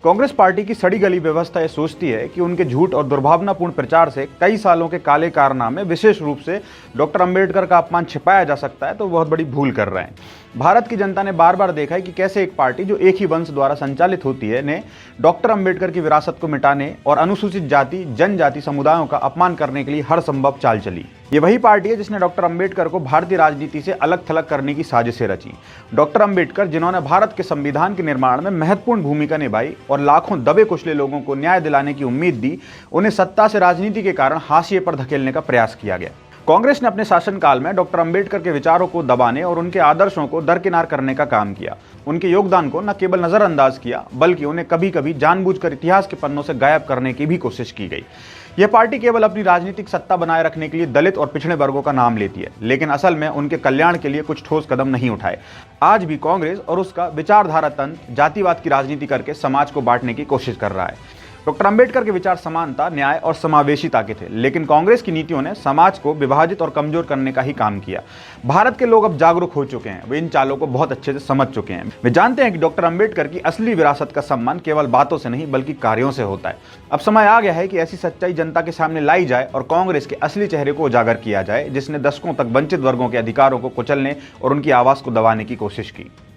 Congress party की सड़ी गली व्यवस्था यह सोचती है कि उनके झूठ और दुर्भावनापूर्ण प्रचार से कई सालों के काले कारनामे, विशेष रूप से डॉक्टर अंबेडकर का अपमान छिपाया जा सकता है, तो बहुत बड़ी भूल कर रहे हैं। भारत की जनता ने बार बार देखा है कि कैसे एक पार्टी जो एक ही वंश द्वारा संचालित होती है ने डॉक्टर अंबेडकर की विरासत को मिटाने और अनुसूचित जाति जनजाति समुदायों का अपमान करने के लिए हर संभव चाल चली। ये वही पार्टी है जिसने डॉक्टर अंबेडकर को भारतीय राजनीति से अलग थलग करने की साजिशें रची। डॉक्टर अंबेडकर, जिन्होंने भारत के संविधान के निर्माण में महत्वपूर्ण भूमिका निभाई और लाखों दबे कुचले लोगों को न्याय दिलाने की उम्मीद दी, उन्हें सत्ता से राजनीति के कारण हाशिए पर धकेलने का प्रयास किया गया। कांग्रेस ने अपने शासनकाल में डॉक्टर अंबेडकर के विचारों को दबाने और उनके आदर्शों को दरकिनार करने का काम किया। उनके योगदान को न केवल नजरअंदाज किया, बल्कि उन्हें कभी कभी जानबूझकर इतिहास के पन्नों से गायब करने की भी कोशिश की गई। यह पार्टी केवल अपनी राजनीतिक सत्ता बनाए रखने के लिए दलित और पिछड़े वर्गों का नाम लेती है, लेकिन असल में उनके कल्याण के लिए कुछ ठोस कदम नहीं उठाए। आज भी कांग्रेस और उसका विचारधारा तंत्र जातिवाद की राजनीति करके समाज को बांटने की कोशिश कर रहा है। डॉक्टर अंबेडकर के विचार समानता, न्याय और समावेशिता के थे, लेकिन कांग्रेस की नीतियों ने समाज को विभाजित और कमजोर करने का ही काम किया। भारत के लोग अब जागरूक हो चुके हैं, वे इन चालों को बहुत अच्छे से समझ चुके हैं। वे जानते हैं कि डॉक्टर अंबेडकर की असली विरासत का सम्मान केवल बातों से नहीं बल्कि कार्यों से होता है। अब समय आ गया है कि ऐसी सच्चाई जनता के सामने लाई जाए और कांग्रेस के असली चेहरे को उजागर किया जाए, जिसने दशकों तक वंचित वर्गों के अधिकारों को कुचलने और उनकी आवाज को दबाने की कोशिश की।